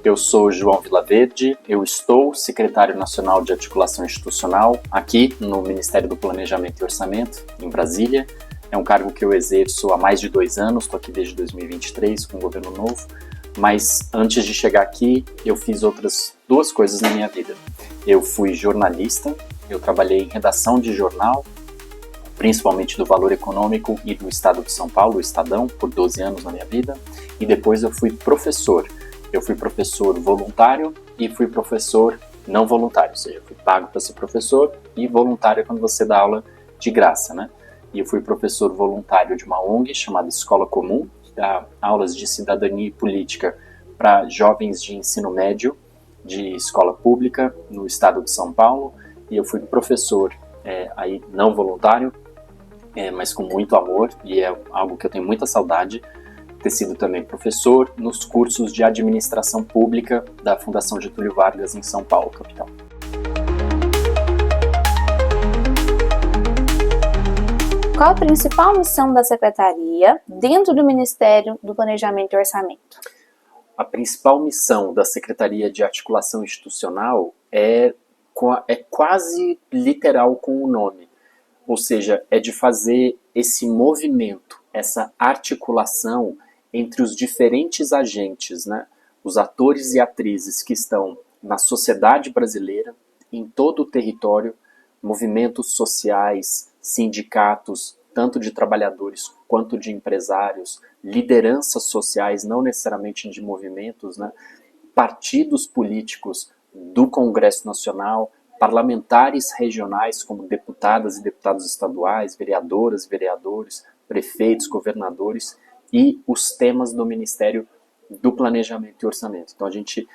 Eu sou João Vilaverde, eu estou secretário nacional de articulação institucional aqui no Ministério do Planejamento e Orçamento, em Brasília. É um cargo que eu exerço há mais de 2 anos, estou aqui desde 2023 com o governo novo, mas antes de chegar aqui eu fiz outras 2 coisas na minha vida. Eu fui jornalista, eu trabalhei em redação de jornal, principalmente do Valor Econômico e do Estado de São Paulo, o Estadão, por 12 anos na minha vida, e depois eu fui professor. Eu fui professor voluntário e fui professor não voluntário, ou seja, eu fui pago para ser professor e voluntário quando você dá aula de graça, né? E eu fui professor voluntário de uma ONG chamada Escola Comum, que dá aulas de cidadania e política para jovens de ensino médio de escola pública no estado de São Paulo, e eu fui professor aí não voluntário, mas com muito amor, e é algo que eu tenho muita saudade, ter sido também professor nos cursos de administração pública da Fundação Getúlio Vargas em São Paulo, capital. Qual a principal missão da Secretaria dentro do Ministério do Planejamento e Orçamento? A principal missão da Secretaria de Articulação Institucional é quase literal com o nome, ou seja, é de fazer esse movimento, essa articulação entre os diferentes agentes, né? Os atores e atrizes que estão na sociedade brasileira, em todo o território, movimentos sociais, sindicatos, tanto de trabalhadores quanto de empresários, lideranças sociais, não necessariamente de movimentos, né? Partidos políticos do Congresso Nacional, parlamentares regionais como deputadas e deputados estaduais, vereadoras e vereadores, prefeitos, governadores, e os temas do Ministério do Planejamento e Orçamento. Então a gente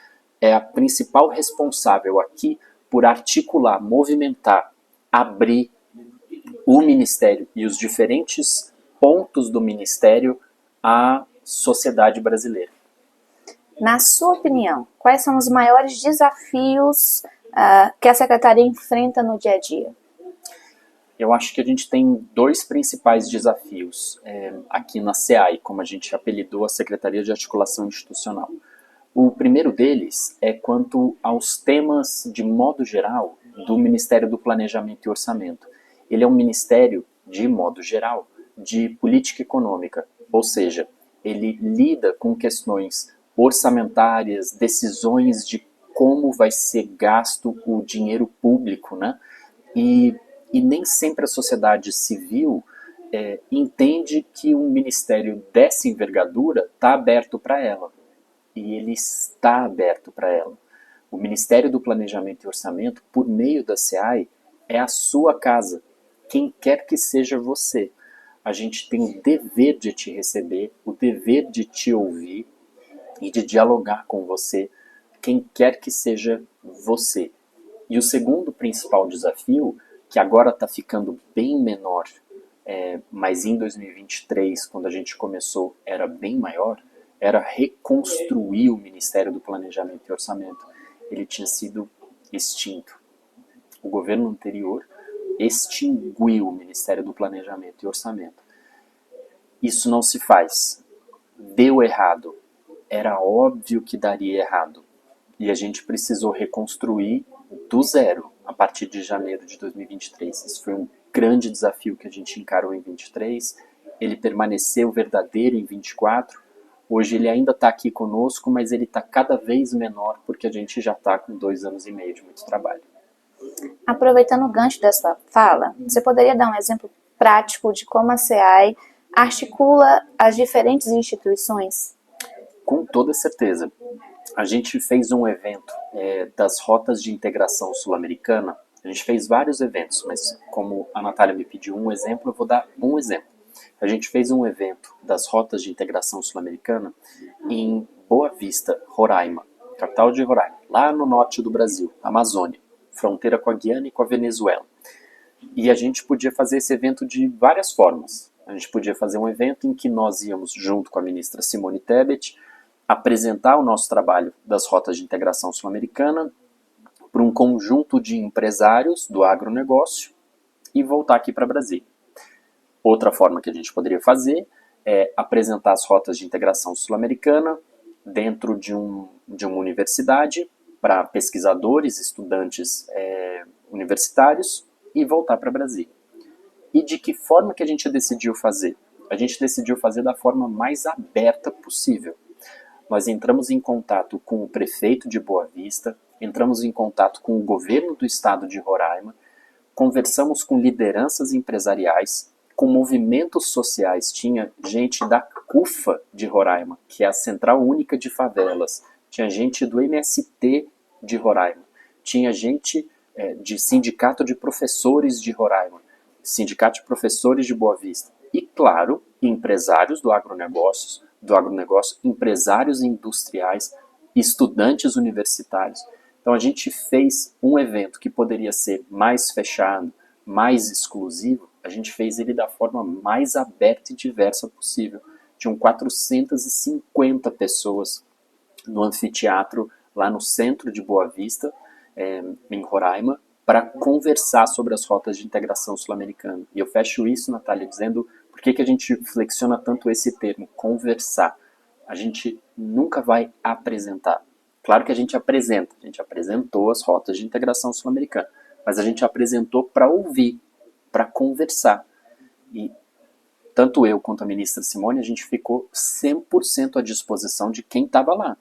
é a principal responsável aqui por articular, movimentar, abrir o Ministério e os diferentes pontos do Ministério à sociedade brasileira. Na sua opinião, quais são os maiores desafios que a Secretaria enfrenta no dia a dia? Eu acho que a gente tem 2 principais desafios aqui na SEAI, como a gente apelidou a Secretaria de Articulação Institucional. O primeiro deles é quanto aos temas, de modo geral, do Ministério do Planejamento e Orçamento. Ele é um ministério, de modo geral, de política econômica, ou seja, ele lida com questões orçamentárias, decisões de como vai ser gasto o dinheiro público, né? E nem sempre a sociedade civil entende que um ministério dessa envergadura está aberto para ela. E ele está aberto para ela. O Ministério do Planejamento e Orçamento, por meio da SEAI, é a sua casa. Quem quer que seja você. A gente tem o dever de te receber, o dever de te ouvir e de dialogar com você, quem quer que seja você. E o segundo principal desafio, que agora está ficando bem menor, mas em 2023, quando a gente começou, era bem maior, era reconstruir o Ministério do Planejamento e Orçamento. Ele tinha sido extinto. O governo anterior extinguiu o Ministério do Planejamento e Orçamento. Isso não se faz. Deu errado. Era óbvio que daria errado. E a gente precisou reconstruir do zero, a partir de janeiro de 2023. Isso foi um grande desafio que a gente encarou em 23. Ele permaneceu verdadeiro em 24. Hoje ele ainda está aqui conosco, mas ele está cada vez menor, porque a gente já está com 2 anos e meio de muito trabalho. Aproveitando o gancho da sua fala, você poderia dar um exemplo prático de como a SEAI articula as diferentes instituições? Com toda certeza. A gente fez um evento das Rotas de Integração Sul-Americana. A gente fez vários eventos, mas como a Natália me pediu um exemplo, eu vou dar um exemplo. A gente fez um evento das Rotas de Integração Sul-Americana em Boa Vista, Roraima, capital de Roraima, lá no norte do Brasil, Amazônia, fronteira com a Guiana e com a Venezuela. E a gente podia fazer esse evento de várias formas. A gente podia fazer um evento em que nós íamos, junto com a ministra Simone Tebet, apresentar o nosso trabalho das Rotas de Integração Sul-Americana para um conjunto de empresários do agronegócio e voltar aqui para Brasília. Outra forma que a gente poderia fazer é apresentar as Rotas de Integração Sul-Americana dentro de uma universidade para pesquisadores, estudantes universitários e voltar para Brasília. E de que forma que a gente decidiu fazer? A gente decidiu fazer da forma mais aberta possível. Nós entramos em contato com o prefeito de Boa Vista, entramos em contato com o governo do estado de Roraima, conversamos com lideranças empresariais, com movimentos sociais. Tinha gente da CUFA de Roraima, que é a Central Única de Favelas, tinha gente do MST de Roraima, tinha gente de Sindicato de Professores de Roraima, Sindicato de Professores de Boa Vista e, claro, empresários do agronegócio, empresários industriais, estudantes universitários. Então a gente fez um evento que poderia ser mais fechado, mais exclusivo, a gente fez ele da forma mais aberta e diversa possível. Tinham 450 pessoas no anfiteatro, lá no centro de Boa Vista, em Roraima, para conversar sobre as rotas de integração sul-americana. E eu fecho isso, Natália, dizendo por que a gente flexiona tanto esse termo, conversar. A gente nunca vai apresentar. Claro que a gente apresentou as rotas de integração sul-americana, mas a gente apresentou para ouvir, para conversar. E tanto eu quanto a ministra Simone, a gente ficou 100% à disposição de quem estava lá.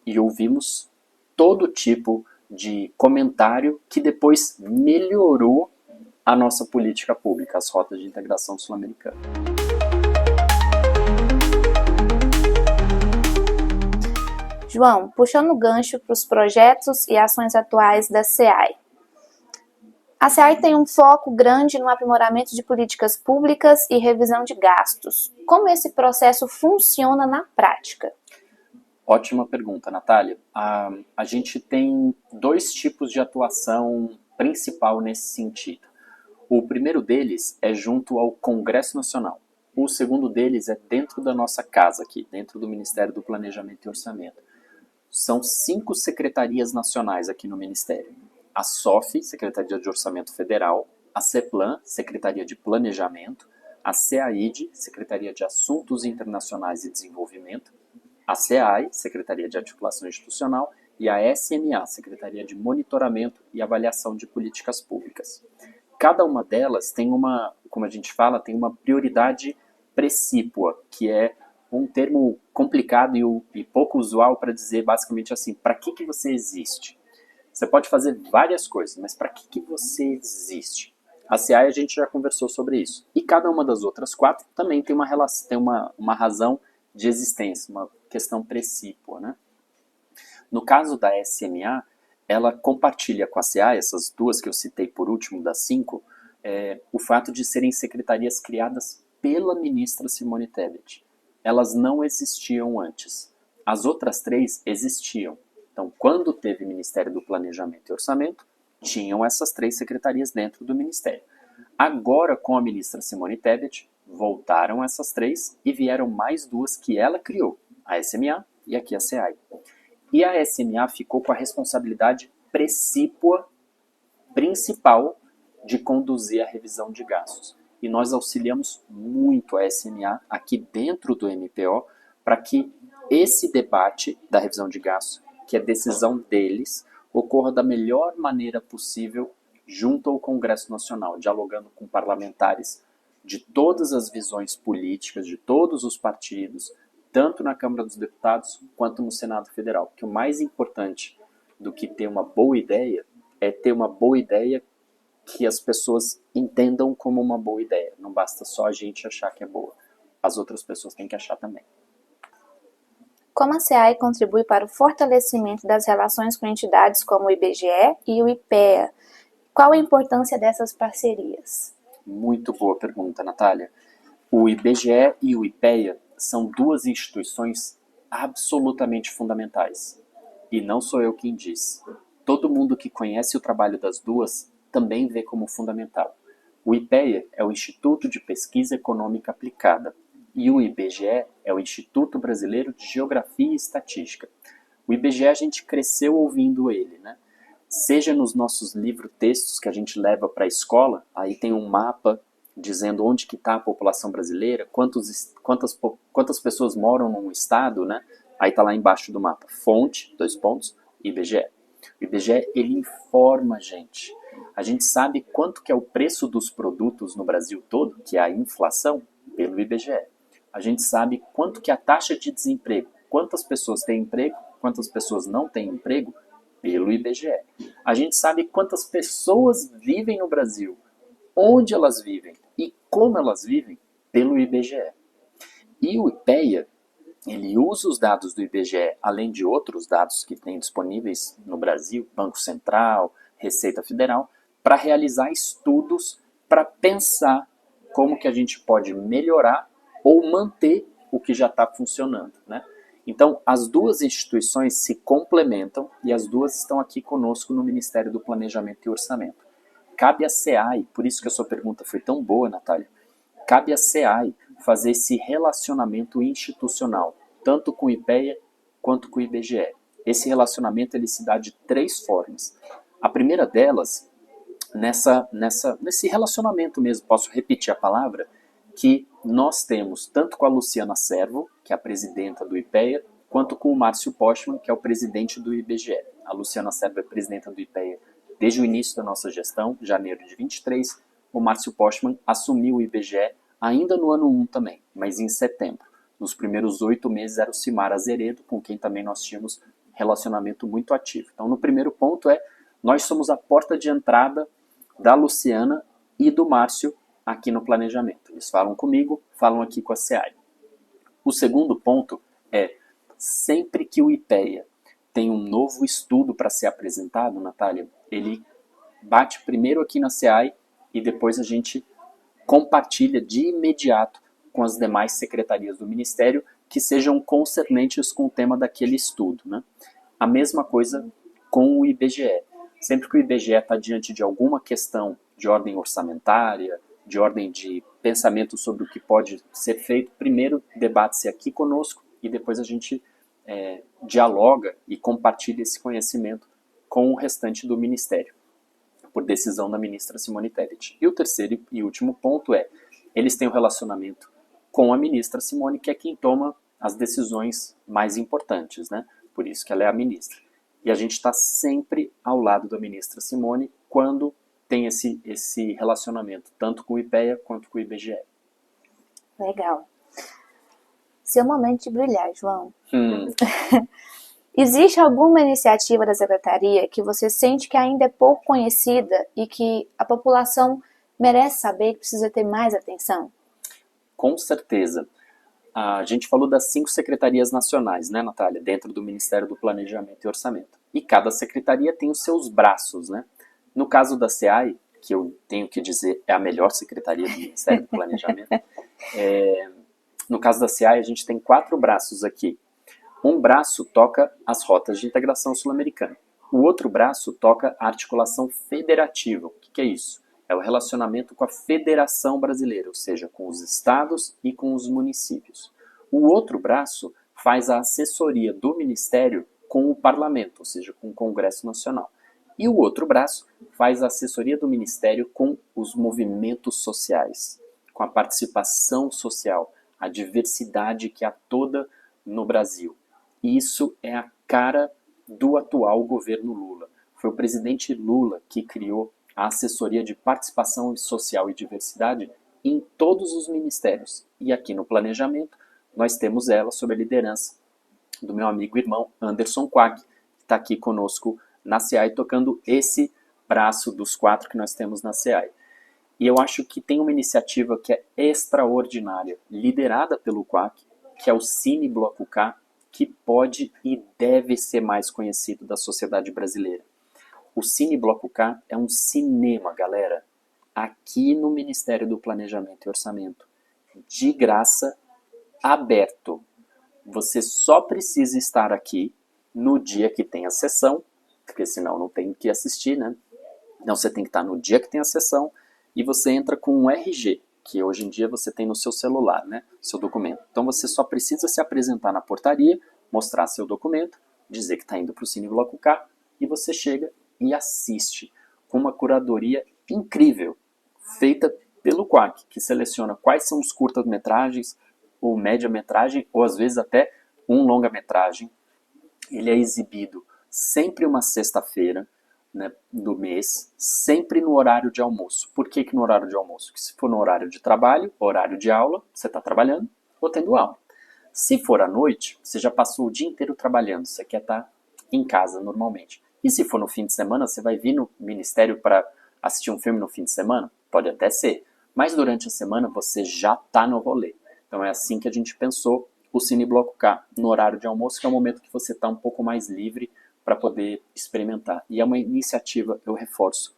E ouvimos todo tipo de comentário que depois melhorou a nossa política pública, as rotas de integração sul-americana. João, puxando o gancho para os projetos e ações atuais da SEAI. A SEAI tem um foco grande no aprimoramento de políticas públicas e revisão de gastos. Como esse processo funciona na prática? Ótima pergunta, Natália. A gente tem dois tipos de atuação principal nesse sentido. O primeiro deles é junto ao Congresso Nacional. O segundo deles é dentro da nossa casa aqui, dentro do Ministério do Planejamento e Orçamento. São 5 secretarias nacionais aqui no Ministério. A SOF, Secretaria de Orçamento Federal, a CEPLAN, Secretaria de Planejamento, a SEAID, Secretaria de Assuntos Internacionais e Desenvolvimento, a SEAI, Secretaria de Articulação Institucional, e a SMA, Secretaria de Monitoramento e Avaliação de Políticas Públicas. Cada uma delas tem como a gente fala, tem uma prioridade precípua, que é um termo complicado e pouco usual para dizer basicamente assim, para que você existe? Você pode fazer várias coisas, mas para que você existe? A SEAI a gente já conversou sobre isso. E cada uma das outras 4 também tem uma razão de existência, uma questão precípua, né? No caso da SMA, ela compartilha com a SEAI, essas duas que eu citei por último, das 5, o fato de serem secretarias criadas pela ministra Simone Tebet. Elas não existiam antes. As outras 3 existiam. Então, quando teve Ministério do Planejamento e Orçamento, tinham essas 3 secretarias dentro do Ministério. Agora, com a ministra Simone Tebet, voltaram essas 3 e vieram mais 2 que ela criou, a SMA e aqui a SEAI. E a SMA ficou com a responsabilidade precípua, principal, de conduzir a revisão de gastos. E nós auxiliamos muito a SMA aqui dentro do MPO para que esse debate da revisão de gastos, que é decisão deles, ocorra da melhor maneira possível junto ao Congresso Nacional, dialogando com parlamentares de todas as visões políticas, de todos os partidos, tanto na Câmara dos Deputados quanto no Senado Federal. Porque o mais importante do que ter uma boa ideia é ter uma boa ideia que as pessoas entendam como uma boa ideia. Não basta só a gente achar que é boa. As outras pessoas têm que achar também. Como a SEAI contribui para o fortalecimento das relações com entidades como o IBGE e o IPEA? Qual a importância dessas parcerias? Muito boa pergunta, Natália. O IBGE e o IPEA são 2 instituições absolutamente fundamentais. E não sou eu quem diz. Todo mundo que conhece o trabalho das 2 também vê como fundamental. O IPEA é o Instituto de Pesquisa Econômica Aplicada e o IBGE é o Instituto Brasileiro de Geografia e Estatística. O IBGE a gente cresceu ouvindo ele, né? Seja nos nossos livros-textos que a gente leva para a escola, aí tem um mapa dizendo onde que está a população brasileira, quantas pessoas moram num estado, né? Aí está lá embaixo do mapa, fonte, dois pontos, IBGE. O IBGE, ele informa a gente. A gente sabe quanto que é o preço dos produtos no Brasil todo, que é a inflação, pelo IBGE. A gente sabe quanto que é a taxa de desemprego, quantas pessoas têm emprego, quantas pessoas não têm emprego, pelo IBGE. A gente sabe quantas pessoas vivem no Brasil, onde elas vivem e como elas vivem, pelo IBGE. E o IPEA, ele usa os dados do IBGE, além de outros dados que tem disponíveis no Brasil, Banco Central, Receita Federal, para realizar estudos para pensar como que a gente pode melhorar ou manter o que já está funcionando, né? Então, as duas instituições se complementam e as duas estão aqui conosco no Ministério do Planejamento e Orçamento. Cabe à SEAI, por isso que a sua pergunta foi tão boa, Natália, cabe à SEAI fazer esse relacionamento institucional, tanto com o IPEA quanto com o IBGE. Esse relacionamento ele se dá de três formas. A primeira delas, nesse relacionamento mesmo, posso repetir a palavra, que nós temos tanto com a Luciana Servo, que é a presidenta do IPEA, quanto com o Márcio Postman, que é o presidente do IBGE. A Luciana Servo é presidenta do IPEA desde o início da nossa gestão, janeiro de 23. O Márcio Postman assumiu o IBGE ainda no ano 1 também, mas em setembro. Nos primeiros 8 meses era o Cimar Azeredo, com quem também nós tínhamos relacionamento muito ativo. Então, no primeiro ponto nós somos a porta de entrada da Luciana e do Márcio aqui no planejamento. Eles falam comigo, falam aqui com a SEAI. O segundo ponto é, sempre que o IPEA tem um novo estudo para ser apresentado, Natália, ele bate primeiro aqui na SEAI e depois a gente compartilha de imediato com as demais secretarias do Ministério que sejam concernentes com o tema daquele estudo, né? A mesma coisa com o IBGE. Sempre que o IBGE está diante de alguma questão de ordem orçamentária, de ordem de pensamento sobre o que pode ser feito, primeiro debate-se aqui conosco e depois a gente dialoga e compartilha esse conhecimento com o restante do Ministério, por decisão da ministra Simone Tebet. E o terceiro e último ponto eles têm um relacionamento com a ministra Simone, que é quem toma as decisões mais importantes, né? Por isso que ela é a ministra. E a gente está sempre ao lado da ministra Simone quando tem esse relacionamento, tanto com o IPEA quanto com o IBGE. Legal. Seu momento de brilhar, João. Existe alguma iniciativa da Secretaria que você sente que ainda é pouco conhecida e que a população merece saber, que precisa ter mais atenção? Com certeza. A gente falou das 5 secretarias nacionais, né, Natália, dentro do Ministério do Planejamento e Orçamento. E cada secretaria tem os seus braços, né? No caso da SEAI, que eu tenho que dizer é a melhor secretaria do Ministério do Planejamento, no caso da SEAI a gente tem 4 braços aqui. Um braço toca as rotas de integração sul-americana. O outro braço toca a articulação federativa. O que é isso? É o relacionamento com a Federação Brasileira, ou seja, com os estados e com os municípios. O outro braço faz a assessoria do Ministério com o Parlamento, ou seja, com o Congresso Nacional. E o outro braço faz a assessoria do Ministério com os movimentos sociais, com a participação social, a diversidade que há toda no Brasil. Isso é a cara do atual governo Lula. Foi o presidente Lula que criou a assessoria de participação social e diversidade em todos os ministérios. E aqui no planejamento, nós temos ela sob a liderança do meu amigo e irmão Anderson Quag, que está aqui conosco na SEAI, tocando esse braço dos 4 que nós temos na SEAI. E eu acho que tem uma iniciativa que é extraordinária, liderada pelo Quag, que é o Cine Bloco K, que pode e deve ser mais conhecido da sociedade brasileira. O Cine Bloco K é um cinema, galera, aqui no Ministério do Planejamento e Orçamento, de graça, aberto. Você só precisa estar aqui no dia que tem a sessão, porque senão não tem que assistir, né? Então você tem que estar no dia que tem a sessão e você entra com um RG, que hoje em dia você tem no seu celular, né? Seu documento. Então você só precisa se apresentar na portaria, mostrar seu documento, dizer que está indo para o Cine Bloco K e você chega e assiste com uma curadoria incrível, feita pelo Quag, que seleciona quais são os curtas-metragens ou média-metragem, ou às vezes até um longa-metragem. Ele é exibido sempre uma sexta-feira, né, do mês, sempre no horário de almoço. Por que no horário de almoço? Porque se for no horário de trabalho, horário de aula, você está trabalhando ou tendo aula. Se for à noite, você já passou o dia inteiro trabalhando, você quer estar em casa normalmente. E se for no fim de semana, você vai vir no ministério para assistir um filme no fim de semana? Pode até ser. Mas durante a semana você já está no rolê. Então é assim que a gente pensou o Cine Bloco K, no horário de almoço, que é o momento que você está um pouco mais livre para poder experimentar. E é uma iniciativa, eu reforço,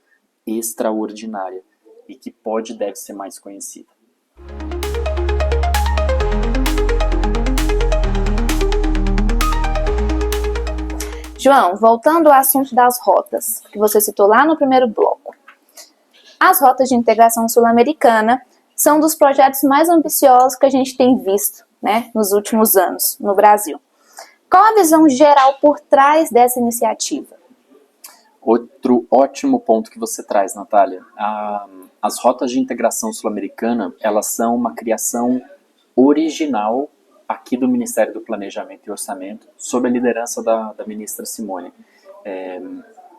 extraordinária e que pode e deve ser mais conhecida. João, voltando ao assunto das rotas, que você citou lá no primeiro bloco. As rotas de integração sul-americana são um dos projetos mais ambiciosos que a gente tem visto, né, nos últimos anos no Brasil. Qual a visão geral por trás dessa iniciativa? Outro ótimo ponto que você traz, Natália. As rotas de integração sul-americana, elas são uma criação original aqui do Ministério do Planejamento e Orçamento, sob a liderança da ministra Simone.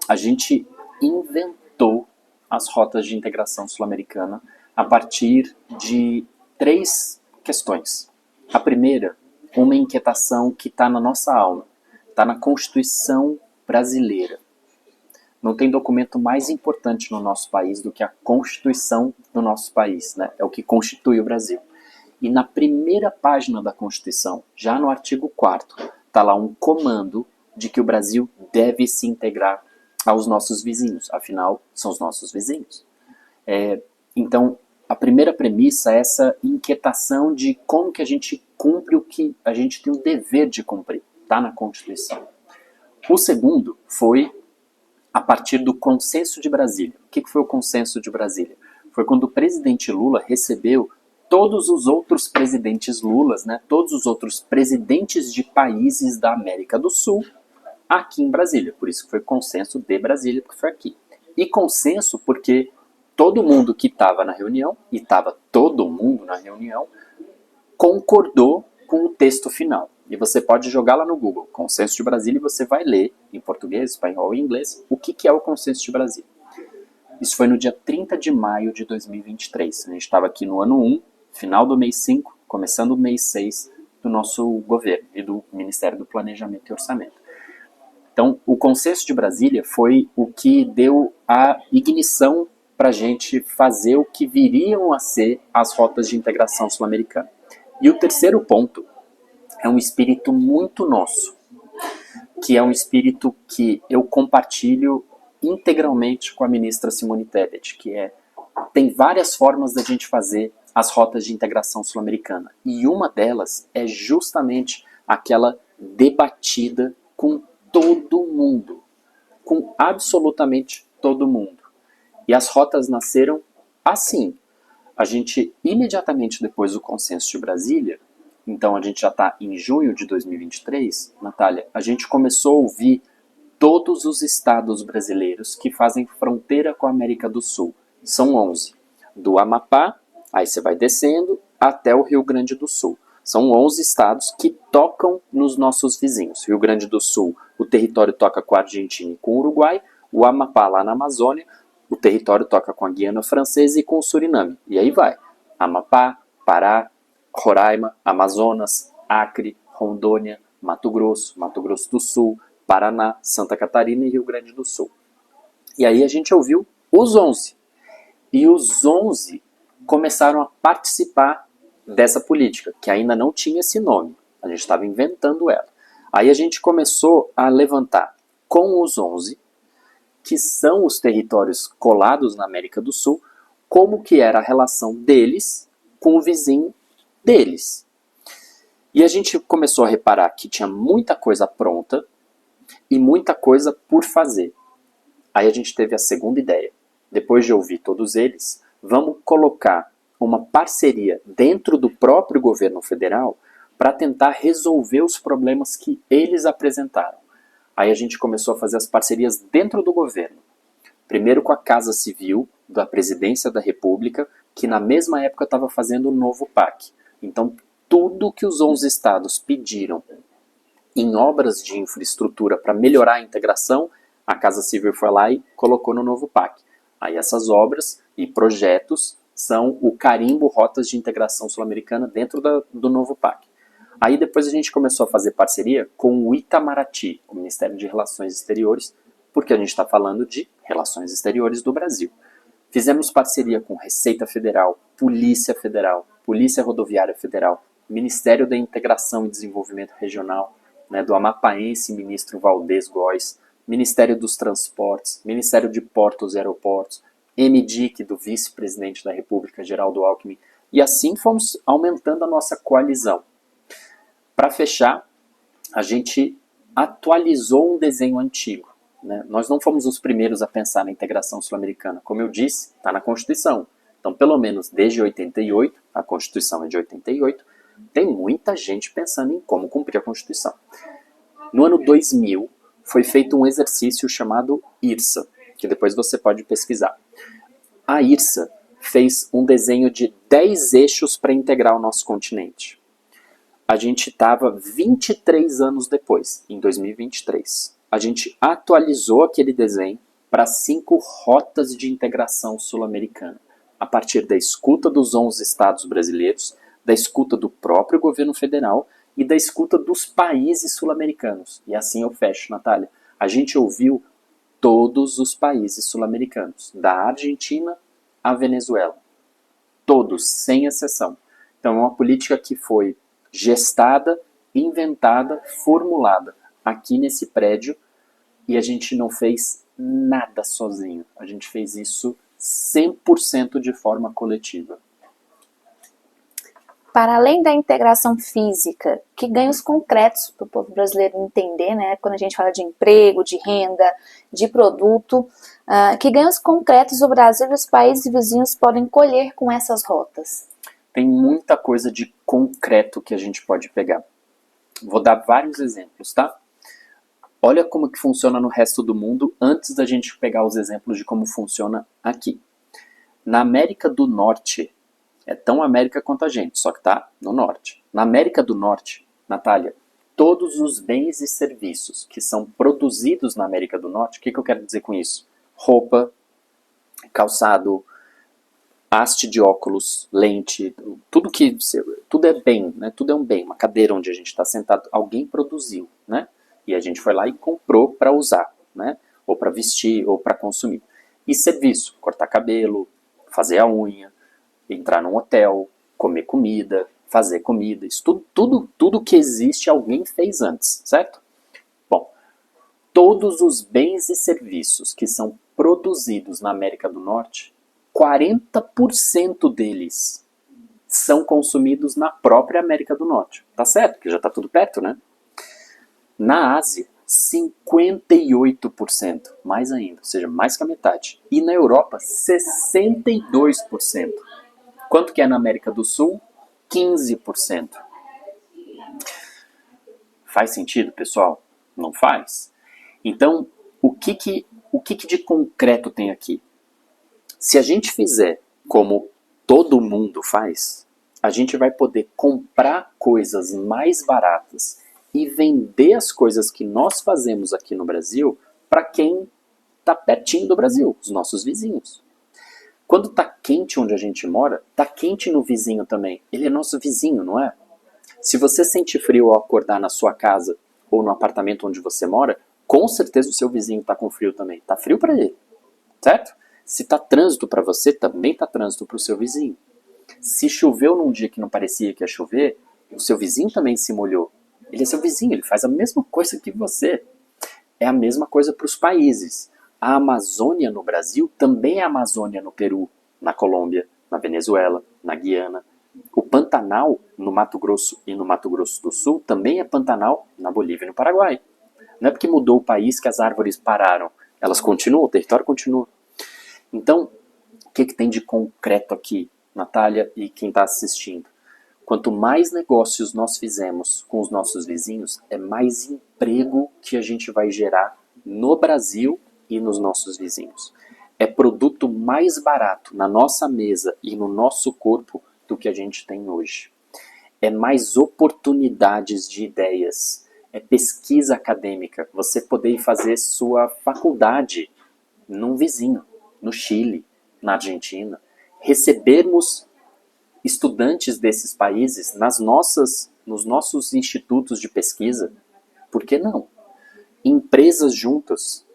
A gente inventou as rotas de integração sul-americana a partir de 3 questões. A primeira, uma inquietação que está na nossa alma, está na Constituição brasileira. Não tem documento mais importante no nosso país do que a Constituição do nosso país, né? É o que constitui o Brasil. E na primeira página da Constituição, já no artigo 4º, está lá um comando de que o Brasil deve se integrar aos nossos vizinhos. Afinal, são os nossos vizinhos. Então, a primeira premissa é essa inquietação de como que a gente cumpre o que a gente tem o dever de cumprir. Está na Constituição. O segundo foi a partir do Consenso de Brasília. O que foi o Consenso de Brasília? Foi quando o presidente Lula recebeu todos os outros presidentes Lulas, né, todos os outros presidentes de países da América do Sul, aqui em Brasília. Por isso que foi Consenso de Brasília, porque foi aqui. E consenso porque todo mundo que estava na reunião, e estava todo mundo na reunião, concordou com o texto final. E você pode jogar lá no Google, Consenso de Brasília, e você vai ler, em português, espanhol e inglês, o que é o Consenso de Brasília. Isso foi no dia 30 de maio de 2023. A gente estava aqui no ano 1, final do mês 5, começando o mês 6 do nosso governo e do Ministério do Planejamento e Orçamento. Então, o Consenso de Brasília foi o que deu a ignição para a gente fazer o que viriam a ser as rotas de integração sul-americana. E o terceiro ponto é um espírito muito nosso, que é um espírito que eu compartilho integralmente com a ministra Simone Tebet, que tem várias formas da gente fazer as rotas de integração sul-americana. E uma delas é justamente aquela debatida com todo mundo, com absolutamente todo mundo. E as rotas nasceram assim. A gente, imediatamente depois do Consenso de Brasília, então a gente já está em junho de 2023, Natália, a gente começou a ouvir todos os estados brasileiros que fazem fronteira com a América do Sul. São 11. Do Amapá, aí você vai descendo, até o Rio Grande do Sul. São 11 estados que tocam nos nossos vizinhos. Rio Grande do Sul, o território toca com a Argentina e com o Uruguai. O Amapá, lá na Amazônia, o território toca com a Guiana Francesa e com o Suriname. E aí vai. Amapá, Pará, Roraima, Amazonas, Acre, Rondônia, Mato Grosso do Sul, Paraná, Santa Catarina e Rio Grande do Sul. E aí a gente ouviu os 11. E os 11 começaram a participar dessa política, que ainda não tinha esse nome. A gente estava inventando ela. Aí a gente começou a levantar com os 11, que são os territórios colados na América do Sul, como que era a relação deles com o vizinho deles. E a gente começou a reparar que tinha muita coisa pronta e muita coisa por fazer. Aí a gente teve a segunda ideia. Depois de ouvir todos eles, vamos colocar uma parceria dentro do próprio governo federal para tentar resolver os problemas que eles apresentaram. Aí a gente começou a fazer as parcerias dentro do governo. Primeiro com a Casa Civil da Presidência da República, que na mesma época estava fazendo o novo PAC. Então, tudo que os 11 estados pediram em obras de infraestrutura para melhorar a integração, a Casa Civil foi lá e colocou no novo PAC. Aí essas obras e projetos são o carimbo Rotas de Integração Sul-Americana dentro do novo PAC. Aí depois a gente começou a fazer parceria com o Itamaraty, o Ministério de Relações Exteriores, porque a gente está falando de relações exteriores do Brasil. Fizemos parceria com Receita Federal, Polícia Rodoviária Federal, Ministério da Integração e Desenvolvimento Regional, né, do amapaense ministro Valdez Góes, Ministério dos Transportes, Ministério de Portos e Aeroportos, MDIC do vice-presidente da República, Geraldo Alckmin, e assim fomos aumentando a nossa coalizão. Para fechar, a gente atualizou um desenho antigo. Né? Nós não fomos os primeiros a pensar na integração sul-americana. Como eu disse, está na Constituição. Então, pelo menos desde 88, a Constituição é de 88, tem muita gente pensando em como cumprir a Constituição. No ano 2000, foi feito um exercício chamado IRSA, que depois você pode pesquisar. A IRSA fez um desenho de 10 eixos para integrar o nosso continente. A gente estava 23 anos depois, em 2023. A gente atualizou aquele desenho para 5 rotas de integração sul-americana, a partir da escuta dos 11 estados brasileiros, da escuta do próprio governo federal e da escuta dos países sul-americanos. E assim eu fecho, Natália. A gente ouviu todos os países sul-americanos, da Argentina à Venezuela. Todos, sem exceção. Então é uma política que foi gestada, inventada, formulada aqui nesse prédio, e a gente não fez nada sozinho. A gente fez isso 100% de forma coletiva. Para além da integração física, que ganhos concretos para o povo brasileiro entender, né, quando a gente fala de emprego, de renda, de produto, que ganhos concretos o Brasil e os países vizinhos podem colher com essas rotas? Tem muita coisa de concreto que a gente pode pegar. Vou dar vários exemplos, tá? Olha como que funciona no resto do mundo antes da gente pegar os exemplos de como funciona aqui. Na América do Norte, é tão América quanto a gente, só que tá no Norte. Na América do Norte, Natália, todos os bens e serviços que são produzidos na América do Norte, o que eu quero dizer com isso? Roupa, calçado, haste de óculos, lente, tudo é bem, né? Tudo é um bem. Uma cadeira onde a gente está sentado, alguém produziu, né? E a gente foi lá e comprou para usar, né? Ou para vestir, ou para consumir. E serviço, cortar cabelo, fazer a unha, entrar num hotel, comer comida, fazer comida, isso tudo que existe alguém fez antes, certo? Bom, todos os bens e serviços que são produzidos na América do Norte, 40% deles são consumidos na própria América do Norte. Tá certo? Que já tá tudo perto, né? Na Ásia, 58%, mais ainda, ou seja, mais que a metade. E na Europa, 62%. Quanto que é na América do Sul? 15%. Faz sentido, pessoal? Não faz? Então, o que de concreto tem aqui? Se a gente fizer como todo mundo faz, a gente vai poder comprar coisas mais baratas e vender as coisas que nós fazemos aqui no Brasil para quem está pertinho do Brasil, os nossos vizinhos. Quando está quente onde a gente mora, está quente no vizinho também. Ele é nosso vizinho, não é? Se você sente frio ao acordar na sua casa ou no apartamento onde você mora, com certeza o seu vizinho está com frio também. Está frio para ele, certo? Se está trânsito para você, também está trânsito para o seu vizinho. Se choveu num dia que não parecia que ia chover, o seu vizinho também se molhou. Ele é seu vizinho, ele faz a mesma coisa que você. É a mesma coisa para os países. A Amazônia no Brasil também é a Amazônia no Peru, na Colômbia, na Venezuela, na Guiana. O Pantanal no Mato Grosso e no Mato Grosso do Sul também é Pantanal na Bolívia e no Paraguai. Não é porque mudou o país que as árvores pararam. Elas continuam, o território continua. Então, o que tem de concreto aqui, Natália e quem está assistindo? Quanto mais negócios nós fizemos com os nossos vizinhos, é mais emprego que a gente vai gerar no Brasil e nos nossos vizinhos. É produto mais barato na nossa mesa e no nosso corpo do que a gente tem hoje. É mais oportunidades de ideias. pesquisa acadêmica, você poder ir fazer sua faculdade num vizinho, no Chile, na Argentina, recebermos estudantes desses países nos nossos institutos de pesquisa, por que não? Empresas juntas.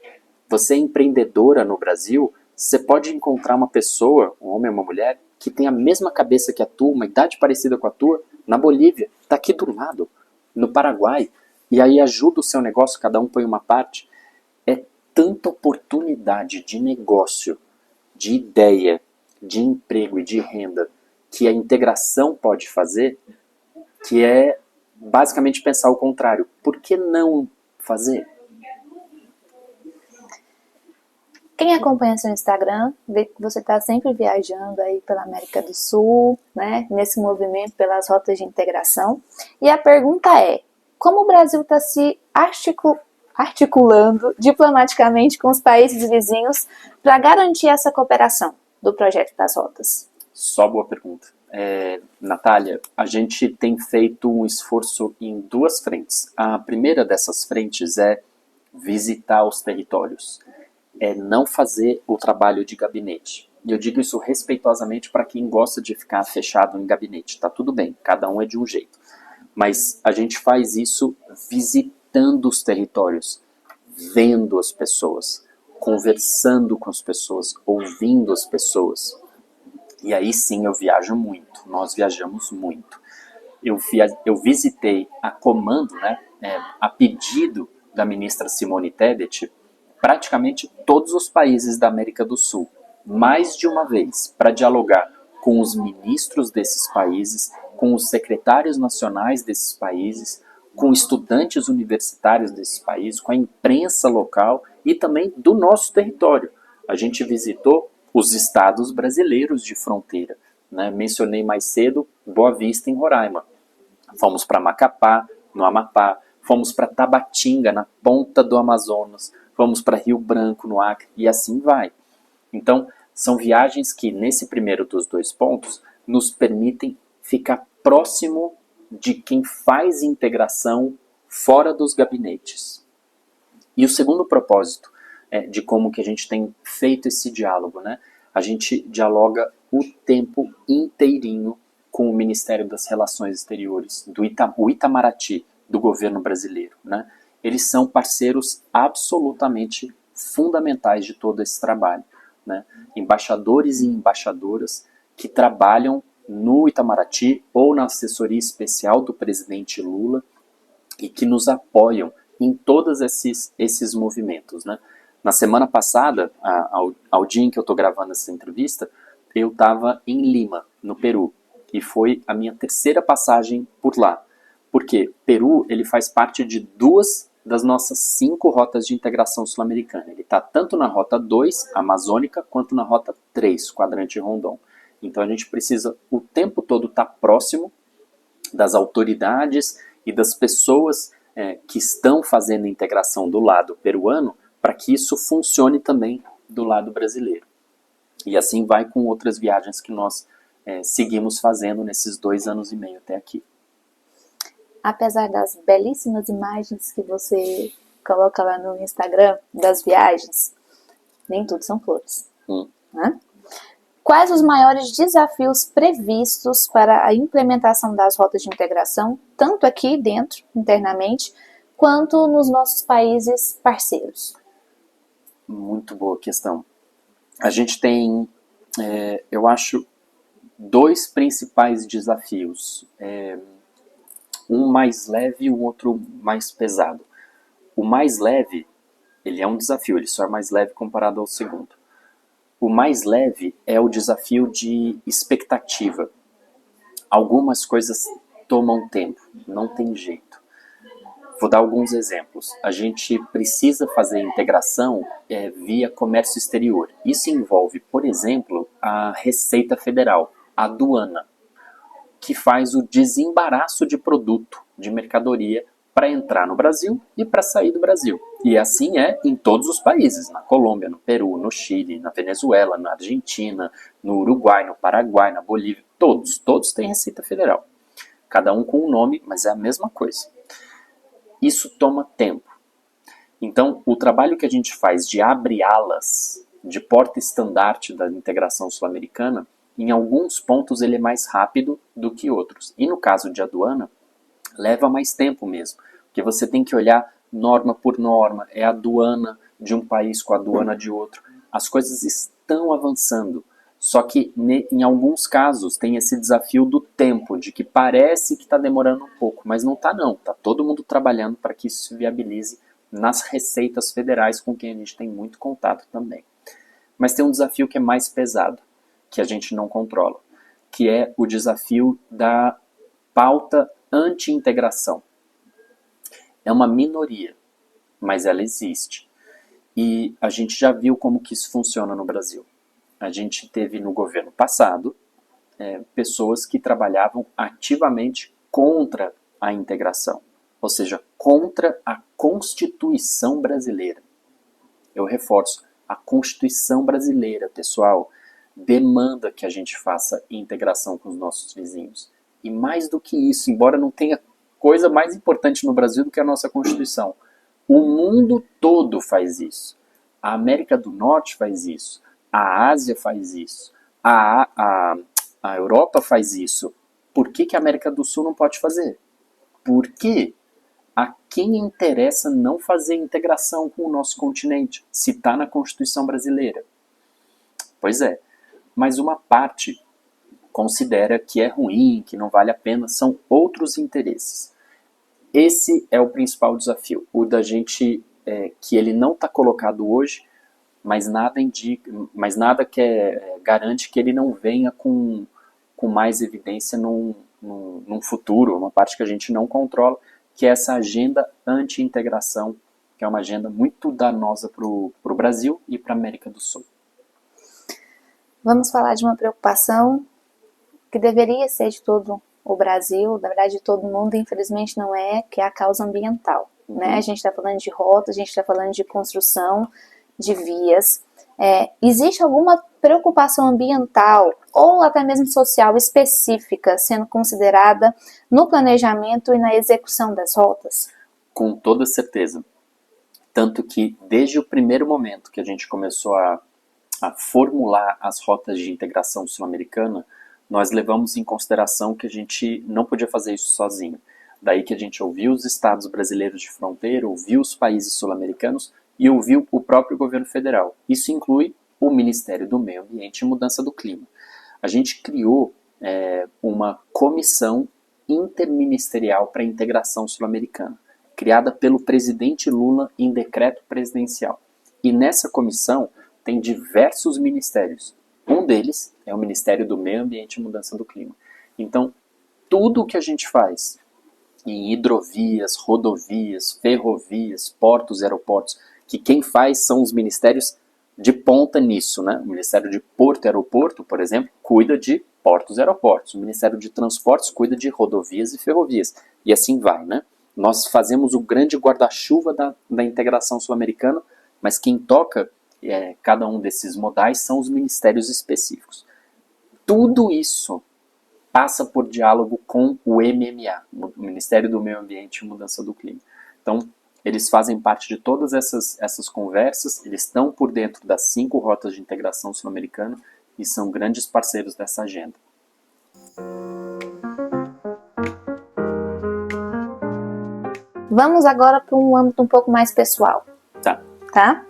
Você é empreendedora no Brasil, você pode encontrar uma pessoa, um homem ou uma mulher, que tem a mesma cabeça que a tua, uma idade parecida com a tua, na Bolívia, está aqui do lado, no Paraguai, e aí ajuda o seu negócio, cada um põe uma parte. É tanta oportunidade de negócio, de ideia, de emprego e de renda que a integração pode fazer, que é basicamente pensar o contrário. Por que não fazer? Quem acompanha seu Instagram vê que você está sempre viajando aí pela América do Sul, né, nesse movimento pelas rotas de integração. E a pergunta é, como o Brasil está se articulando diplomaticamente com os países vizinhos para garantir essa cooperação do projeto das rotas? Só boa pergunta. Natália, a gente tem feito um esforço em duas frentes. A primeira dessas frentes é visitar os territórios. É não fazer o trabalho de gabinete. E eu digo isso respeitosamente para quem gosta de ficar fechado em gabinete. Tá tudo bem, cada um é de um jeito. Mas a gente faz isso visitando os territórios, vendo as pessoas, conversando com as pessoas, ouvindo as pessoas. E aí sim eu viajo muito, nós viajamos muito. Eu visitei a comando, né, a pedido da ministra Simone Tebet, praticamente todos os países da América do Sul, mais de uma vez, para dialogar com os ministros desses países, com os secretários nacionais desses países, com estudantes universitários desses países, com a imprensa local e também do nosso território. A gente visitou os estados brasileiros de fronteira, né? Mencionei mais cedo Boa Vista, em Roraima. Fomos para Macapá, no Amapá, fomos para Tabatinga, na ponta do Amazonas, fomos para Rio Branco, no Acre, e assim vai. Então, são viagens que, nesse primeiro dos dois pontos, nos permitem ficar próximo de quem faz integração fora dos gabinetes. E o segundo propósito de como que a gente tem feito esse diálogo, né? A gente dialoga o tempo inteirinho com o Ministério das Relações Exteriores, o Itamaraty, do governo brasileiro, né? Eles são parceiros absolutamente fundamentais de todo esse trabalho, né? Embaixadores e embaixadoras que trabalham no Itamaraty ou na assessoria especial do presidente Lula e que nos apoiam em todos esses movimentos, né? Na semana passada, ao dia em que eu estou gravando essa entrevista, eu estava em Lima, no Peru, e foi a minha terceira passagem por lá. Porque Peru ele faz parte de duas das nossas 5 rotas de integração sul-americana. Ele está tanto na rota 2, amazônica, quanto na rota 3, quadrante Rondon. Então a gente precisa o tempo todo estar próximo das autoridades e das pessoas que estão fazendo a integração do lado peruano, para que isso funcione também do lado brasileiro. E assim vai com outras viagens que nós seguimos fazendo nesses 2 anos e meio até aqui. Apesar das belíssimas imagens que você coloca lá no Instagram das viagens, nem tudo são flores. Né? Quais os maiores desafios previstos para a implementação das rotas de integração, tanto aqui dentro, internamente, quanto nos nossos países parceiros? Muito boa questão. A gente tem, eu acho, 2 principais desafios. Um mais leve e o outro mais pesado. O mais leve, ele é um desafio, ele só é mais leve comparado ao segundo. O mais leve é o desafio de expectativa. Algumas coisas tomam tempo, não tem jeito. Vou dar alguns exemplos. A gente precisa fazer integração via comércio exterior. Isso envolve, por exemplo, a Receita Federal, a aduana, que faz o desembaraço de produto, de mercadoria, para entrar no Brasil e para sair do Brasil. E assim é em todos os países, na Colômbia, no Peru, no Chile, na Venezuela, na Argentina, no Uruguai, no Paraguai, na Bolívia, todos têm Receita Federal. Cada um com um nome, mas é a mesma coisa. Isso toma tempo. Então, o trabalho que a gente faz de abrir alas, de porta-estandarte da integração sul-americana, em alguns pontos ele é mais rápido do que outros. E no caso de aduana, leva mais tempo mesmo, porque você tem que olhar norma por norma, é a aduana de um país com a aduana de outro. As coisas estão avançando, só que em alguns casos tem esse desafio do tempo, de que parece que está demorando um pouco, mas não está não, está todo mundo trabalhando para que isso se viabilize nas receitas federais com quem a gente tem muito contato também. Mas tem um desafio que é mais pesado, que a gente não controla, que é o desafio da pauta anti-integração. É uma minoria, mas ela existe. E a gente já viu como que isso funciona no Brasil. A gente teve no governo passado pessoas que trabalhavam ativamente contra a integração, ou seja, contra a Constituição brasileira. Eu reforço, a Constituição brasileira, pessoal, demanda que a gente faça integração com os nossos vizinhos. E mais do que isso, embora não tenha coisa mais importante no Brasil do que a nossa Constituição, o mundo todo faz isso. A América do Norte faz isso, a Ásia faz isso, a Europa faz isso. Por que a América do Sul não pode fazer? Por quê? A quem interessa não fazer integração com o nosso continente, se está na Constituição brasileira? Pois é, mas uma parte considera que é ruim, que não vale a pena, são outros interesses. Esse é o principal desafio, o da gente, que ele não está colocado hoje, mas nada indica, mas nada garante que ele não venha com mais evidência num futuro, uma parte que a gente não controla, que é essa agenda anti-integração, que é uma agenda muito danosa para o Brasil e para a América do Sul. Vamos falar de uma preocupação que deveria ser de todo o Brasil, na verdade de todo mundo, infelizmente não é, que é a causa ambiental. Né? A gente está falando de rota, a gente está falando de construção de vias. Existe alguma preocupação ambiental ou até mesmo social específica sendo considerada no planejamento e na execução das rotas? Com toda certeza. Tanto que desde o primeiro momento que a gente começou a formular as rotas de integração sul-americana, nós levamos em consideração que a gente não podia fazer isso sozinho. Daí que a gente ouviu os estados brasileiros de fronteira, ouviu os países sul-americanos e ouviu o próprio governo federal. Isso inclui o Ministério do Meio Ambiente e Mudança do Clima. A gente criou uma comissão interministerial para a integração sul-americana, criada pelo presidente Lula em decreto presidencial. E nessa comissão tem diversos ministérios. Um deles é o Ministério do Meio Ambiente e Mudança do Clima. Então, tudo o que a gente faz em hidrovias, rodovias, ferrovias, portos, aeroportos, que quem faz são os ministérios de ponta nisso, né? O Ministério de Porto e Aeroporto, por exemplo, cuida de portos e aeroportos. O Ministério de Transportes cuida de rodovias e ferrovias. E assim vai, né? Nós fazemos o grande guarda-chuva da integração sul-americana, mas quem toca cada um desses modais são os ministérios específicos. Tudo isso passa por diálogo com o MMA, o Ministério do Meio Ambiente e Mudança do Clima. Então, eles fazem parte de todas essas conversas, eles estão por dentro das 5 rotas de integração sul-americana e são grandes parceiros dessa agenda. Vamos agora para um âmbito um pouco mais pessoal. Tá?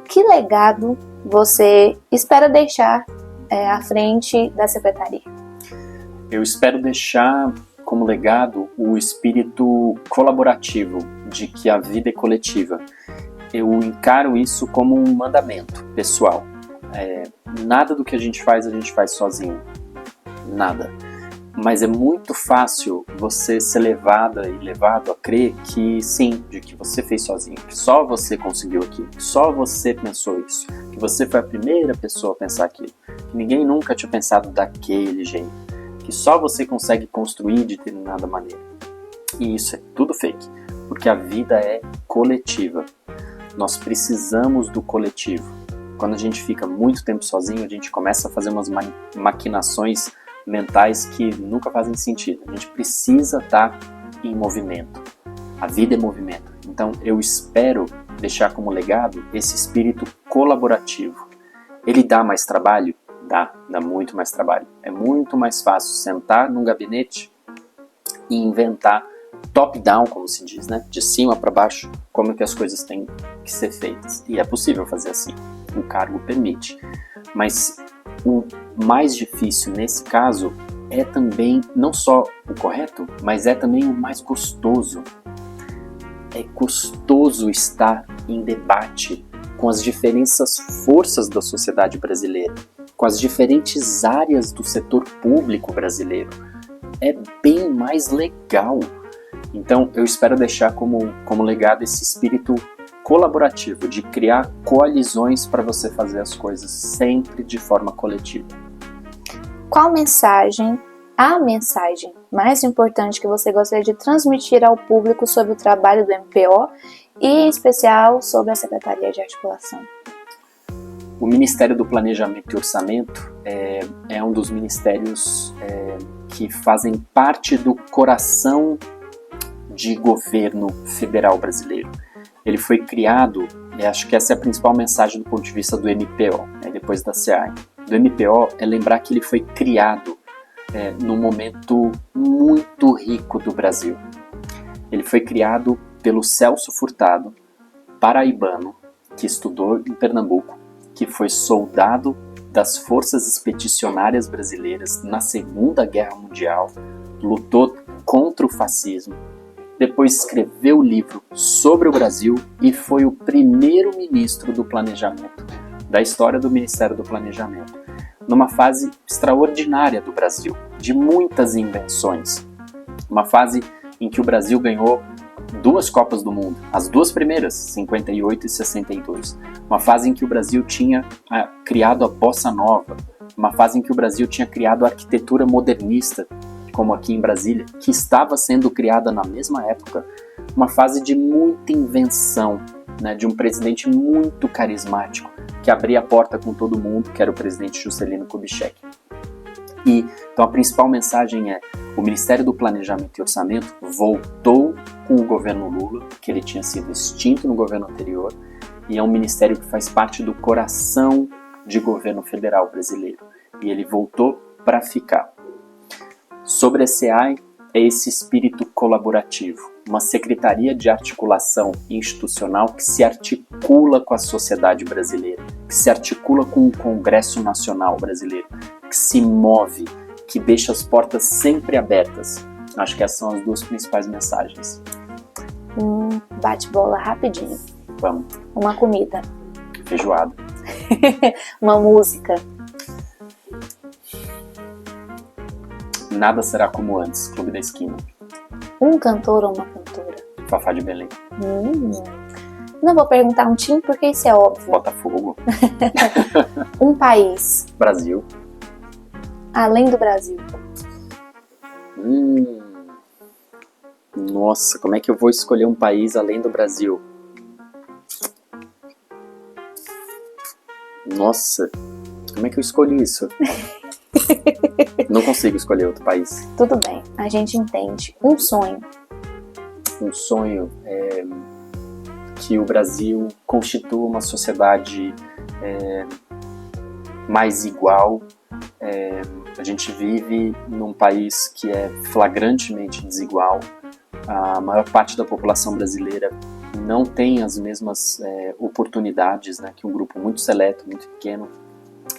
Que legado você espera deixar à frente da Secretaria? Eu espero deixar como legado o espírito colaborativo, de que a vida é coletiva. Eu encaro isso como um mandamento pessoal. Nada do que a gente faz sozinho. Nada. Mas é muito fácil você ser levado a crer que sim, de que você fez sozinho, que só você conseguiu aquilo, que só você pensou isso, que você foi a primeira pessoa a pensar aquilo, que ninguém nunca tinha pensado daquele jeito, que só você consegue construir de determinada maneira. E isso é tudo fake, porque a vida é coletiva. Nós precisamos do coletivo. Quando a gente fica muito tempo sozinho, a gente começa a fazer umas maquinações mentais que nunca fazem sentido. A gente precisa estar em movimento. A vida é movimento. Então eu espero deixar como legado esse espírito colaborativo. Ele dá mais trabalho? Dá muito mais trabalho. É muito mais fácil sentar num gabinete e inventar top-down, como se diz, né? De cima para baixo, como que as coisas têm que ser feitas. E é possível fazer assim. O cargo permite. Mas o mais difícil nesse caso é também não só o correto, mas é também o mais gostoso. É gostoso estar em debate com as diferentes forças da sociedade brasileira, com as diferentes áreas do setor público brasileiro. É bem mais legal. Então eu espero deixar como legado esse espírito colaborativo, de criar coalizões para você fazer as coisas sempre de forma coletiva. Qual a mensagem mais importante que você gostaria de transmitir ao público sobre o trabalho do MPO e, em especial, sobre a Secretaria de Articulação? O Ministério do Planejamento e Orçamento é um dos ministérios que fazem parte do coração de governo federal brasileiro. Ele foi criado, acho que essa é a principal mensagem do ponto de vista do MPO, depois da SEAI. Do MPO é lembrar que ele foi criado num momento muito rico do Brasil. Ele foi criado pelo Celso Furtado, paraibano, que estudou em Pernambuco, que foi soldado das forças expedicionárias brasileiras na Segunda Guerra Mundial, lutou contra o fascismo, depois escreveu o livro sobre o Brasil e foi o primeiro ministro do planejamento, da história do Ministério do Planejamento, numa fase extraordinária do Brasil, de muitas invenções, uma fase em que o Brasil ganhou 2 Copas do Mundo, as 2 primeiras, 58 e 62, uma fase em que o Brasil tinha criado a Bossa Nova, uma fase em que o Brasil tinha criado a arquitetura modernista, como aqui em Brasília, que estava sendo criada na mesma época, uma fase de muita invenção, de um presidente muito carismático, que abria a porta com todo mundo, que era o presidente Juscelino Kubitschek. Então a principal mensagem é: o Ministério do Planejamento e Orçamento voltou com o governo Lula, que ele tinha sido extinto no governo anterior, e é um ministério que faz parte do coração de governo federal brasileiro. E ele voltou para ficar. Sobre a SEAI, é esse espírito colaborativo, uma secretaria de articulação institucional que se articula com a sociedade brasileira, que se articula com o Congresso Nacional brasileiro, que se move, que deixa as portas sempre abertas. Acho que essas são as 2 principais mensagens. Bate-bola rapidinho. Vamos. Uma comida. Feijoada. Uma música. Nada será como antes, Clube da Esquina. Um cantor ou uma cantora? Fafá de Belém. Não vou perguntar um time porque isso é óbvio. Botafogo. Um país. Brasil. Além do Brasil. Nossa, como é que eu vou escolher um país além do Brasil? Nossa, como é que eu escolhi isso? Não consigo escolher outro país. Tudo bem, a gente entende. Um sonho. Um sonho é que o Brasil constitua uma sociedade mais igual. A gente vive num país que é flagrantemente desigual. A maior parte da população brasileira não tem as mesmas oportunidades, que um grupo muito seleto, muito pequeno.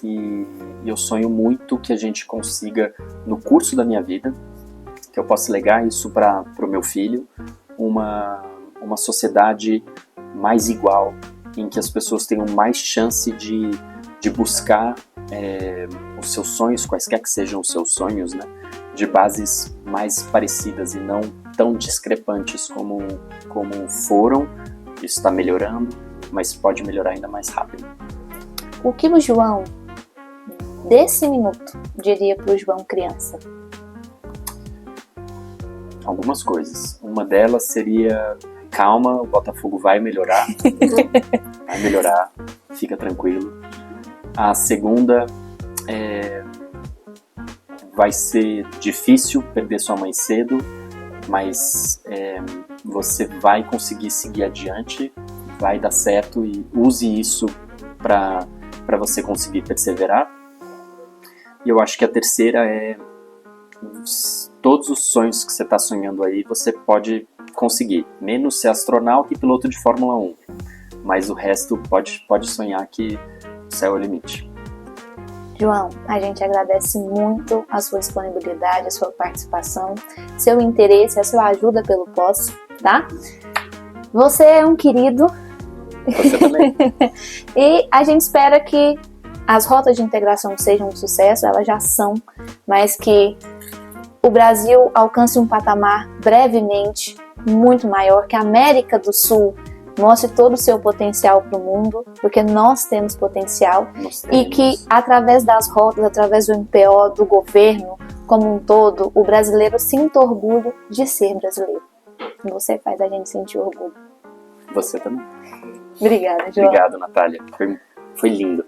E eu sonho muito que a gente consiga, no curso da minha vida, que eu possa legar isso para o meu filho, uma sociedade mais igual, em que as pessoas tenham mais chance de buscar os seus sonhos, quaisquer que sejam os seus sonhos, de bases mais parecidas e não tão discrepantes como foram. Isso está melhorando, mas pode melhorar ainda mais rápido. O que o João, desse minuto, diria para o João criança? Algumas coisas. Uma delas seria: calma, o Botafogo vai melhorar. Vai melhorar, fica tranquilo. A segunda vai ser difícil perder sua mãe cedo, mas você vai conseguir seguir adiante, vai dar certo, e use isso para você conseguir perseverar. E eu acho que a terceira é todos os sonhos que você está sonhando aí, você pode conseguir, menos ser astronauta e piloto de Fórmula 1, mas o resto pode sonhar que o céu é o limite. João, a gente agradece muito a sua disponibilidade, a sua participação, seu interesse, a sua ajuda pelo POS, tá? Você é um querido. Você também. E a gente espera que as rotas de integração sejam um sucesso, elas já são, mas que o Brasil alcance um patamar brevemente muito maior, que a América do Sul mostre todo o seu potencial para o mundo, porque nós temos potencial, e que através das rotas, através do MPO, do governo como um todo, o brasileiro sinta orgulho de ser brasileiro. Você faz a gente sentir orgulho. Você também. Obrigada, João. Obrigado, Natália. Foi lindo.